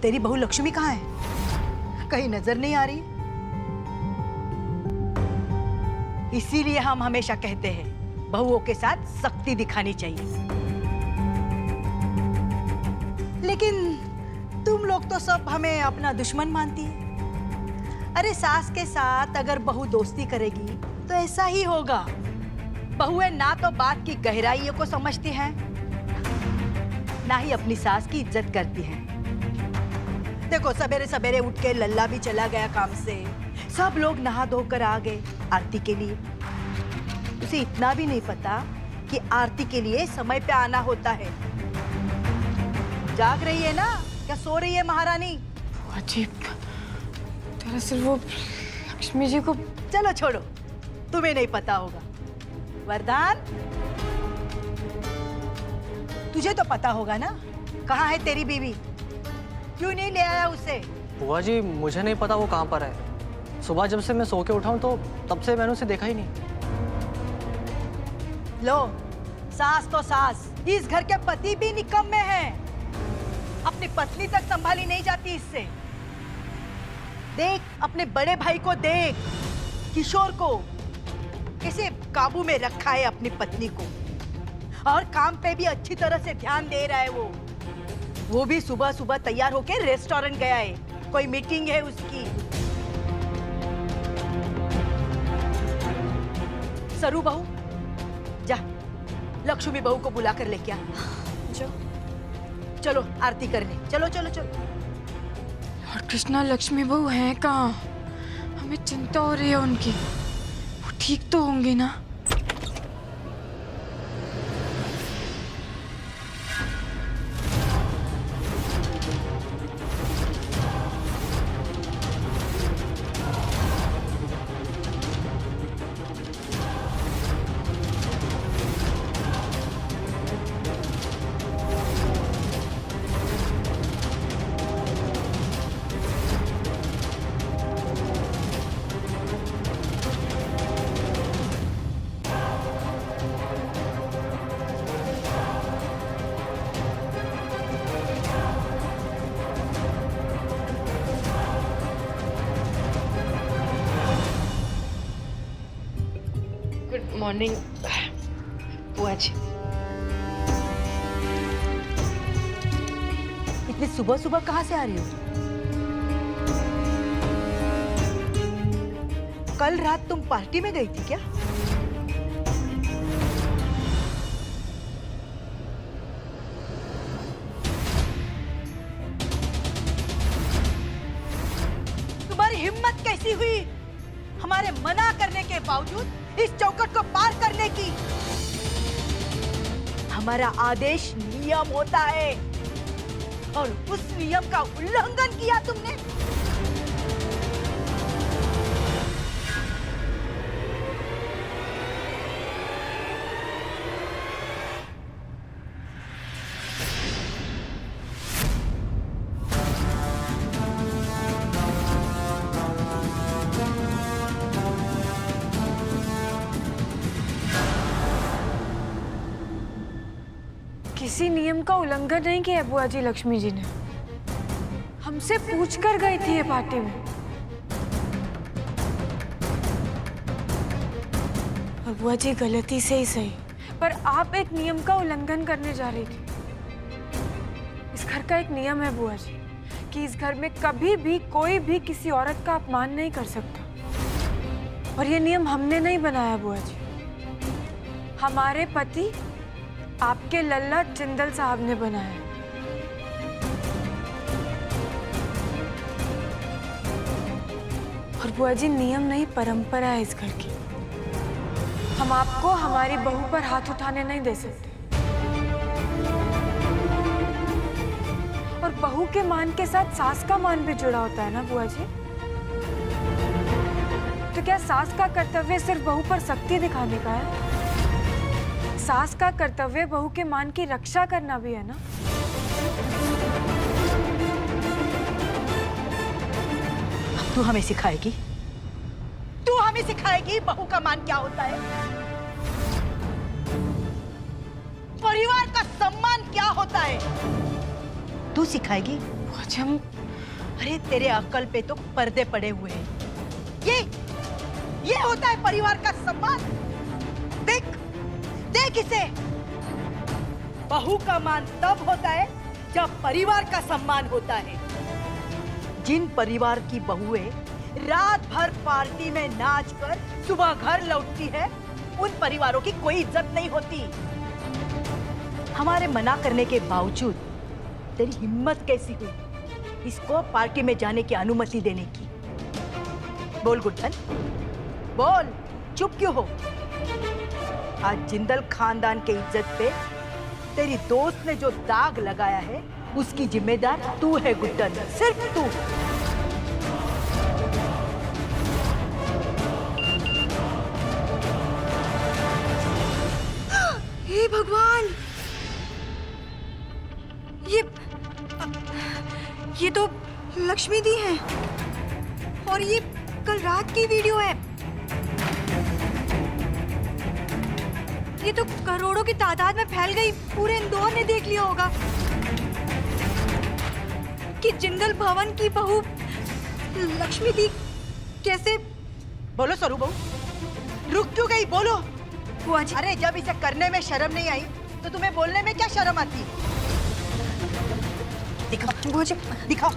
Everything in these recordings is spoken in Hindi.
तेरी बहू लक्ष्मी कहाँ है? कहीं नजर नहीं आ रही। इसीलिए हम हमेशा कहते हैं बहुओं के साथ सख्ती दिखानी चाहिए। लेकिन तुम लोग तो सब हमें अपना दुश्मन मानती है। अरे सास के साथ अगर बहू दोस्ती करेगी तो ऐसा ही होगा। बहुएं ना तो बात की गहराइयों को समझती हैं, ना ही अपनी सास की इज्जत करती हैं। देखो सवेरे सवेरे उठ के लल्ला भी चला गया काम से, सब लोग नहा धोकर आ गए आरती के लिए। उसे इतना भी नहीं पता कि आरती के लिए समय पे आना होता है। जाग रही है ना, क्या सो रही है महारानी? अजीब, दरअसल वो लक्ष्मी जी को। चलो छोड़ो, तुम्हें नहीं पता होगा। वरदान, तुझे तो पता होगा ना, कहाँ है तेरी बीवी? क्यों नहीं ले आया उसे? बुआ जी मुझे नहीं पता वो कहाँ पर है। सुबह जब से मैं सो के उठा हूँ तो तब से मैंने उसे देखा ही नहीं। लो, सास तो सास, इस घर के पति भी निकम्मे हैं। अपनी पत्नी तक संभाली नहीं जाती इससे। देख अपने बड़े भाई को, देख किशोर को, कैसे काबू में रखा है अपनी पत्नी को। और काम पे भी अच्छी तरह से ध्यान दे रहा है वो भी सुबह सुबह तैयार होके रेस्टोरेंट गया है, कोई मीटिंग है उसकी। सरू बहू, जा लक्ष्मी बहू को बुला कर लेके आ। चलो आरती करने, चलो चलो चलो। और कृष्णा, लक्ष्मी बहू हैं कहाँ? हमें चिंता हो रही है उनकी। वो ठीक तो होंगे ना? गुड मॉर्निंग बुआ जी। इतनी सुबह सुबह कहाँ से आ रही हो? कल रात तुम पार्टी में गई थी क्या? तुम्हारी हिम्मत कैसी हुई हमारे मना करने के बावजूद इस चौखट को पार करने की? हमारा आदेश नियम होता है और उस नियम का उल्लंघन किया तुमने। किसी नियम का उल्लंघन नहीं किया बुआ जी। लक्ष्मी जी ने हमसे पूछ कर गई थी ये पार्टी में। और बुआ जी गलती से ही सही, पर आप एक नियम का उल्लंघन करने जा रही थी। इस घर का एक नियम है बुआ जी कि इस घर में कभी भी कोई भी किसी औरत का अपमान नहीं कर सकता। और ये नियम हमने नहीं बनाया बुआ जी, हमारे पति आपके लल्ला जिंदल साहब ने बनाया। और बुआ जी नियम नहीं, परंपरा है इस घर की। हम आपको हमारी बहू पर हाथ उठाने नहीं दे सकते। और बहू के मान के साथ सास का मान भी जुड़ा होता है ना बुआ जी। तो क्या सास का कर्तव्य सिर्फ बहू पर सख्ती दिखाने का है? सास का कर्तव्य बहू के मान की रक्षा करना भी है ना। तू हमें सिखाएगी? तू हमें सिखाएगी बहू का मान क्या होता है, परिवार का सम्मान क्या होता है? तू सिखाएगी बुआ जी हम अरे तेरे अक्ल पे तो पर्दे पड़े हुए हैं। ये होता है परिवार का सम्मान। देख देख इसे। बहू का मान तब होता है जब परिवार का सम्मान होता है। जिन परिवार की बहुएं रात भर पार्टी में नाच कर सुबह घर लौटती है, उन परिवारों की कोई इज्जत नहीं होती। हमारे मना करने के बावजूद तेरी हिम्मत कैसी हुई इसको पार्टी में जाने की अनुमति देने की? बोल गुड्डन, बोल, चुप क्यों हो? आज जिंदल खानदान के इज्जत पे तेरी दोस्त ने जो दाग लगाया है उसकी जिम्मेदार तू है गुड्डन, सिर्फ तू। हे भगवान, ये तो लक्ष्मी दी है और ये कल रात की वीडियो है। ये तो करोड़ों की तादाद में फैल गई, पूरे इंदौर ने देख लिया होगा कि जिंदल भवन की बहू लक्ष्मी दी कैसे। बोलो सरू बहू, रुक क्यों गई? बोलो। बुआ जी, अरे जब इसे करने में शर्म नहीं आई तो तुम्हें बोलने में क्या शर्म आती? दिखाओ बुआ जी, दिखाओ।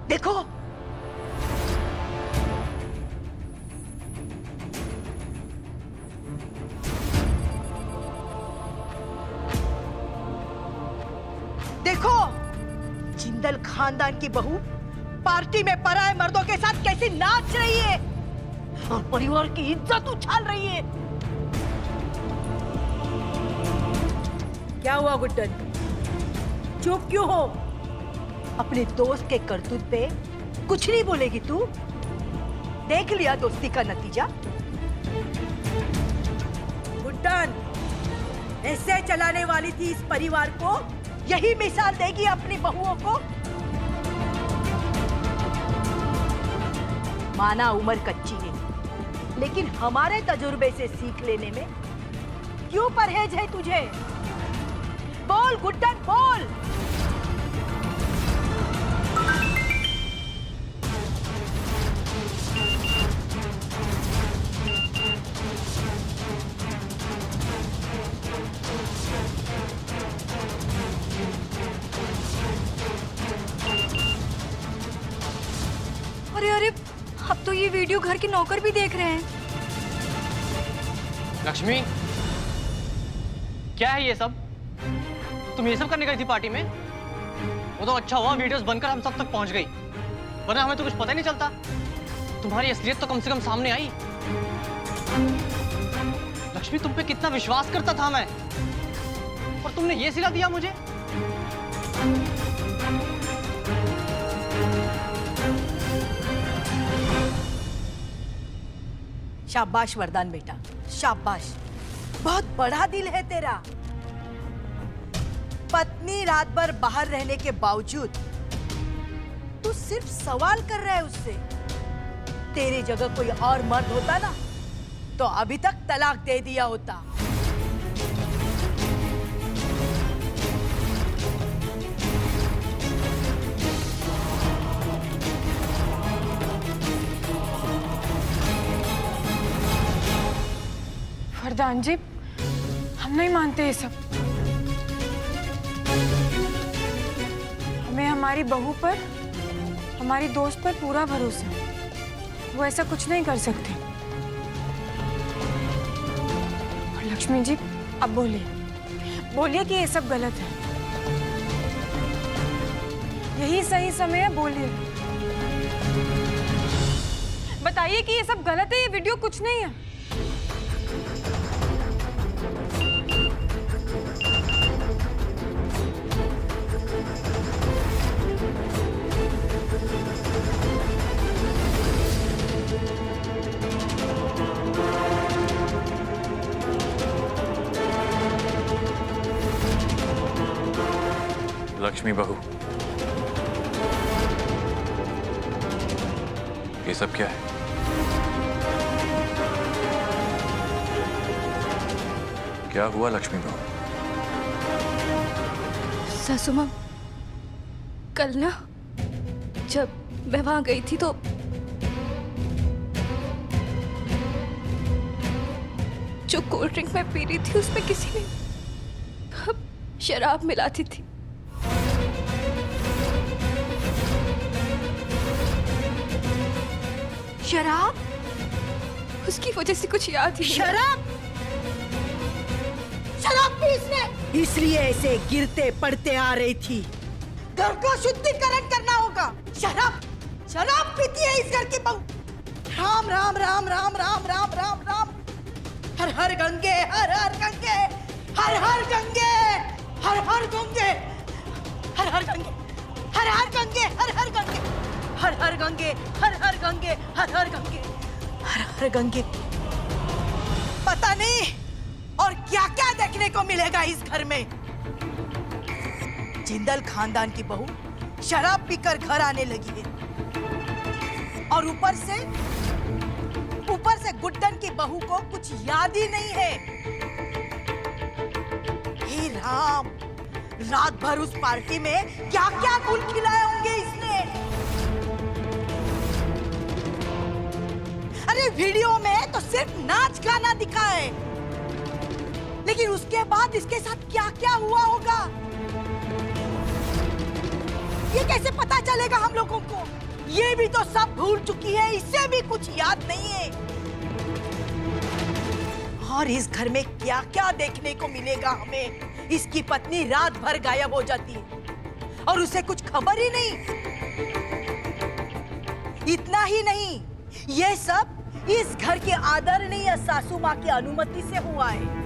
देखो, देखो, जिंदल खानदान की बहू पार्टी में पराये मर्दों के साथ कैसे नाच रही है और परिवार की इज्जत उछाल रही है। क्या हुआ गुड्डन, चुप क्यों हो? अपने दोस्त के करतूत पे कुछ नहीं बोलेगी तू? देख लिया दोस्ती का नतीजा। गुड्डन ऐसे चलाने वाली थी इस परिवार को, यही मिसाल देगी अपनी बहुओं को? माना उम्र कच्ची है, लेकिन हमारे तजुर्बे से सीख लेने में क्यों परहेज है तुझे? बोल गुड्डन, बोल। अरे अरे, अब तो ये वीडियो घर के नौकर भी देख रहे हैं। लक्ष्मी, क्या है ये सब? तुम ये सब करने गई थी पार्टी में? वो तो अच्छा हुआ वीडियोस बनकर हम सब तक पहुंच गई, वरना हमें तो कुछ पता ही नहीं चलता। तुम्हारी असलियत तो कम से कम सामने आई। लक्ष्मी, तुम पे कितना विश्वास करता था मैं, और तुमने ये सिला दिया मुझे। शाबाश वरदान बेटा, शाबाश, बहुत बड़ा दिल है तेरा। पत्नी रात भर बाहर रहने के बावजूद तू सिर्फ सवाल कर रहा है उससे। तेरी जगह कोई और मर्द होता ना तो अभी तक तलाक दे दिया होता। वरदान जी, हम नहीं मानते ये सब। हमें हमारी बहू पर, हमारी दोस्त पर पूरा भरोसा है। वो ऐसा कुछ नहीं कर सकते। और लक्ष्मी जी, अब बोलिए कि ये सब गलत है। यही सही समय है, बोलिए। बताइए कि ये सब गलत है, ये वीडियो कुछ नहीं है। लक्ष्मी बहू, ये सब क्या है? क्या हुआ लक्ष्मी बहू? सासू माँ, कल ना जब मैं वहां गई थी तो जो कोल्ड ड्रिंक मैं पी रही थी उसमें किसी ने शराब मिलाती थी। शराब? उसकी वजह से कुछ याद ही नहीं। शराब? शराब पी इसने, इसलिए ऐसे गिरते पड़ते आ रही थी। घर को शुद्धिकरण करना होगा। शराब शराब पीती है इस घर की बहू। राम राम राम राम राम राम राम राम, हर हर गंगे, हर हर गंगे, हर हर गंगे, हर हर गंगे, हर हर गंगे, हर हर गंगे, हर हर गंगे, हर हर गंगे, हर हर गंगे, हर हर गंगे, हर हर गंगे। पता नहीं और क्या क्या देखने को मिलेगा इस घर में। जिंदल खानदान की बहू शराब पीकर घर आने लगी है और ऊपर से गुड्डन की बहू को कुछ याद ही नहीं है। हे राम, रात भर उस पार्टी में क्या क्या गुल खिलाए होंगे इसने। अरे वीडियो में तो सिर्फ नाच गाना दिखा है, लेकिन उसके बाद इसके साथ क्या क्या हुआ होगा ये कैसे पता चलेगा हम लोगों को। ये भी तो सब भूल चुकी है, इससे भी कुछ याद नहीं है। और इस घर में क्या क्या देखने को मिलेगा हमें। इसकी पत्नी रात भर गायब हो जाती है और उसे कुछ खबर ही नहीं। इतना ही नहीं, ये सब इस घर के आदरणीय सासू माँ की अनुमति से हुआ है।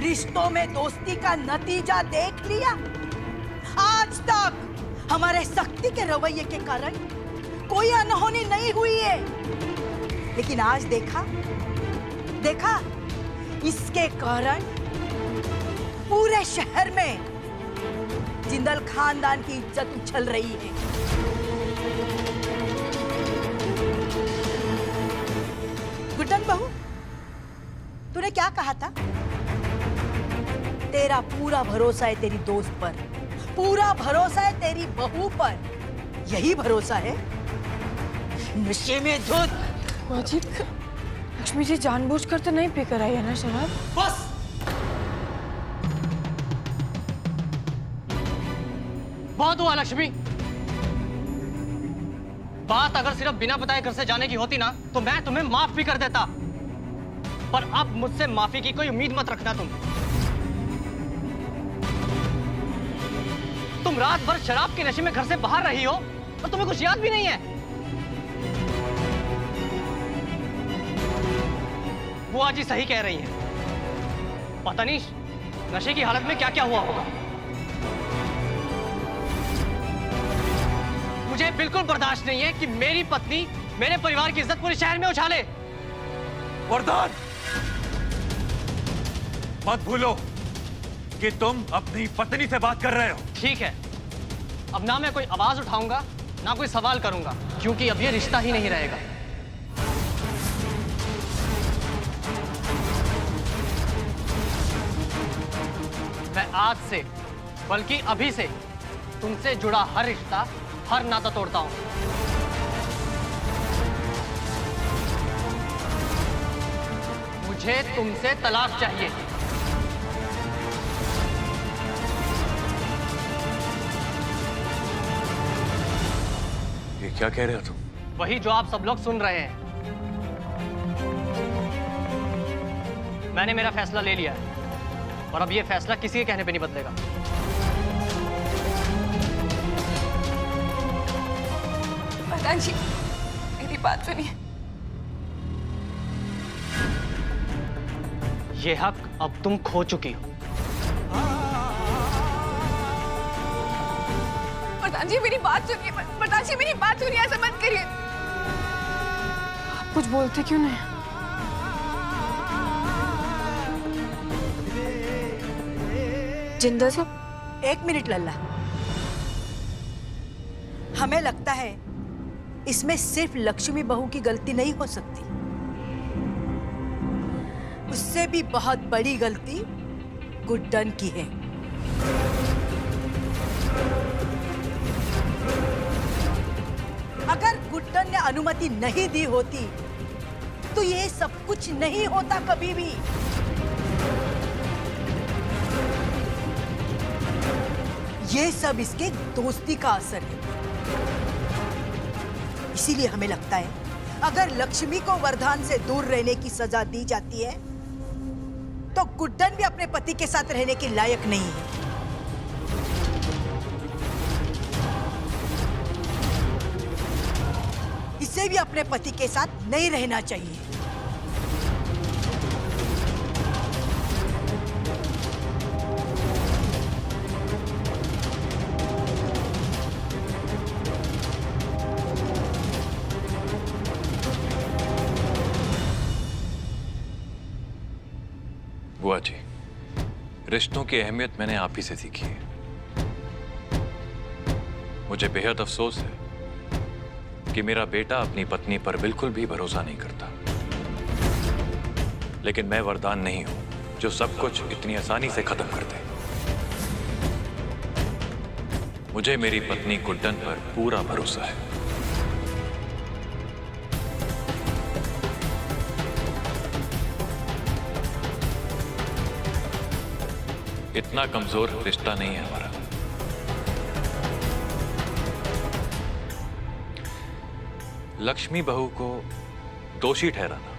रिश्तों में दोस्ती का नतीजा देख लिया। आज तक हमारे सख्ती के रवैये के कारण कोई अनहोनी नहीं हुई है, लेकिन आज देखा इसके कारण पूरे शहर में जिंदल खानदान की इज्जत उछल रही है। गुड्डन बहू, तूने क्या कहा था? तेरा पूरा भरोसा है तेरी दोस्त पर, पूरा भरोसा है तेरी बहू पर। यही भरोसा है? नशे में धुत। वाजिब, लक्ष्मी जी जानबूझकर तो नहीं पीकर आई है ना शराब? बस, बहुत हुआ लक्ष्मी। बात अगर सिर्फ बिना बताए घर से जाने की होती ना तो मैं तुम्हें माफ भी कर देता, पर अब मुझसे माफी की कोई उम्मीद मत रखना। तुम रात भर शराब के नशे में घर से बाहर रही हो और तुम्हें कुछ याद भी नहीं है। बुआ जी सही कह रही हैं। पता नहीं नशे की हालत में क्या क्या हुआ होगा। मुझे बिल्कुल बर्दाश्त नहीं है कि मेरी पत्नी मेरे परिवार की इज्जत पूरे शहर में उछाले। वरदान, मत भूलो कि तुम अपनी पत्नी से बात कर रहे हो। ठीक है, अब ना मैं कोई आवाज उठाऊंगा ना कोई सवाल करूंगा, क्योंकि अब ये रिश्ता ही नहीं रहेगा। मैं आज से, बल्कि अभी से तुमसे जुड़ा हर रिश्ता, हर नाता तोड़ता हूं। मुझे तुमसे तलाक चाहिए। ये क्या कह रहे हो तुम? वही जो आप सब लोग सुन रहे हैं। मैंने मेरा फैसला ले लिया है और अब ये फैसला किसी के कहने पे नहीं बदलेगा। प्रधान जी, मेरी बात सुनिए। ये हक अब तुम खो चुकी हो। प्रधान जी मेरी बात सुनिए। प्रधान जी मेरी बात सुनिए, ऐसा मत करिए। आप कुछ बोलते क्यों नहीं? जिंदल साहब, 1 मिनट लल्ला। हमें लगता है इसमें सिर्फ लक्ष्मी बहू की गलती नहीं हो सकती। उससे भी बहुत बड़ी गलती गुड्डन की है। अगर गुड्डन ने अनुमति नहीं दी होती तो ये सब कुछ नहीं होता कभी भी। ये सब इसके दोस्ती का असर है। इसीलिए हमें लगता है अगर लक्ष्मी को वरदान से दूर रहने की सजा दी जाती है तो गुड्डन भी अपने पति के साथ रहने के लायक नहीं है। इसे भी अपने पति के साथ नहीं रहना चाहिए। बुआ जी, रिश्तों की अहमियत मैंने आप ही से सीखी है। मुझे बेहद अफसोस है कि मेरा बेटा अपनी पत्नी पर बिल्कुल भी भरोसा नहीं करता। लेकिन मैं वरदान नहीं हूं जो सब कुछ इतनी आसानी से खत्म कर दे। मुझे मेरी पत्नी गुड्डन पर पूरा भरोसा है। इतना कमजोर रिश्ता नहीं है हमारा। लक्ष्मी बहू को दोषी ठहराना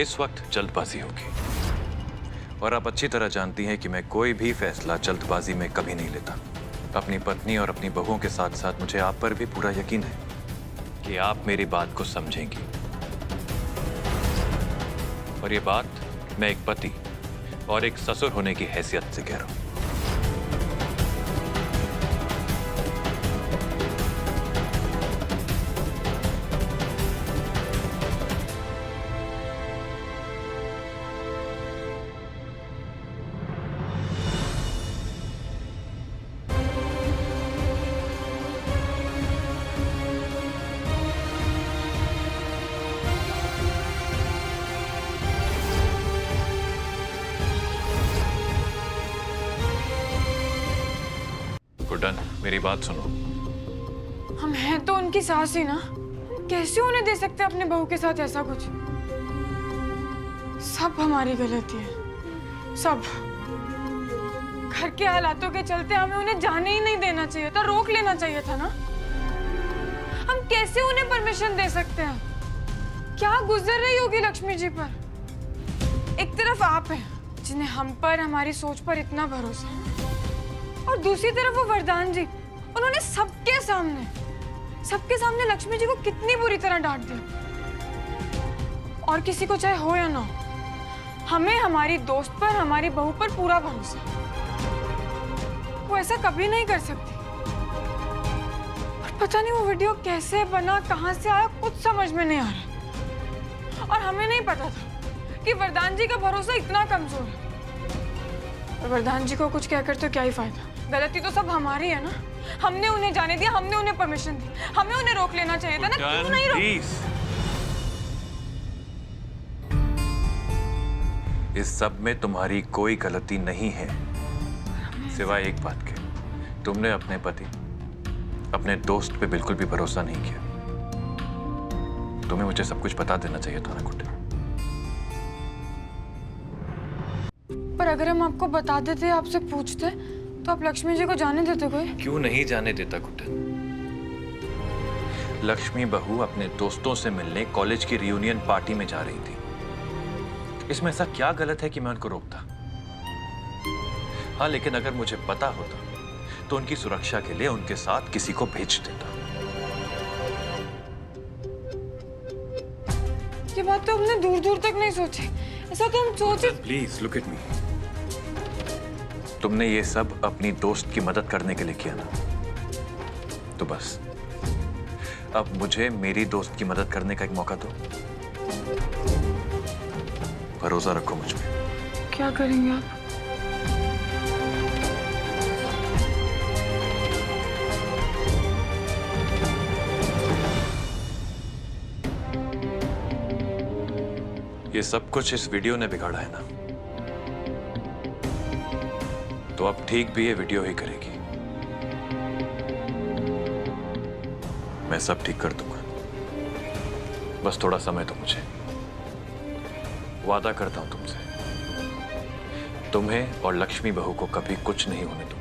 इस वक्त जल्दबाजी होगी, और आप अच्छी तरह जानती हैं कि मैं कोई भी फैसला जल्दबाजी में कभी नहीं लेता। अपनी पत्नी और अपनी बहुओं के साथ साथ मुझे आप पर भी पूरा यकीन है कि आप मेरी बात को समझेंगी। और ये बात मैं एक पति और एक ससुर होने की हैसियत से कह रहा हूं। गुड्डन, मेरी बात सुनो। हम हैं तो उनकी सास ही ना, कैसे उन्हें दे सकते हैं अपने बहू के साथ ऐसा कुछ? सब हमारी गलती है, सब। घर के हालातों के चलते हमें उन्हें जाने ही नहीं देना चाहिए था, रोक लेना चाहिए था ना। हम कैसे उन्हें परमिशन दे सकते हैं? क्या गुजर रही होगी लक्ष्मी जी पर? एक तरफ आप हैं जिन्हें हम पर, हमारी सोच पर इतना भरोसा है, और दूसरी तरफ वो वरदान जी, उन्होंने सबके सामने लक्ष्मी जी को कितनी बुरी तरह डांट दिया। और किसी को चाहे हो या ना हो, हमें हमारी दोस्त पर, हमारी बहू पर पूरा भरोसा है। वो ऐसा कभी नहीं कर सकती। और पता नहीं वो वीडियो कैसे बना, कहां से आया, कुछ समझ में नहीं आ रहा। और हमें नहीं पता था कि वरदान जी का भरोसा इतना कमजोर है। और वरदान जी को कुछ कहकर तो क्या ही फायदा? गलती तो सब हमारी है ना। हमने उन्हें जाने दिया, हमने उन्हें परमिशन दी, हमें उन्हें रोक लेना चाहिए था ना। क्यों नहीं रोक? इस सब में तुम्हारी कोई गलती नहीं है, सिवाय एक बात के। तुमने अपने पति, अपने दोस्त पे बिल्कुल भी भरोसा नहीं किया। तुम्हें मुझे सब कुछ बता देना चाहिए था ना गुड्डन। पर अगर हम आपको बता देते, आपसे पूछते, तो आप लक्ष्मी जी को जाने देते कोई? क्यों नहीं जाने देता गुड्डन? लक्ष्मी बहू अपने दोस्तों से मिलने कॉलेज की रियूनियन पार्टी में जा रही थी। इसमें ऐसा क्या गलत है कि मैं उनको रोकता? हाँ, लेकिन अगर मुझे पता होता तो उनकी सुरक्षा के लिए उनके साथ किसी को भेज देता। ये बात तो हमने दूर दूर तक नहीं सोची। ऐसा तो हम सोचे। Please look at me. तुमने ये सब अपनी दोस्त की मदद करने के लिए किया ना, तो बस अब मुझे मेरी दोस्त की मदद करने का एक मौका दो। भरोसा रखो मुझ पे। क्या करेंगे आप? ये सब कुछ इस वीडियो ने बिगाड़ा है ना, तो अब ठीक भी ये वीडियो ही करेगी। मैं सब ठीक कर दूंगा, बस थोड़ा समय दो मुझे। वादा करता हूं तुमसे, तुम्हें और लक्ष्मी बहू को कभी कुछ नहीं होने दूंगा।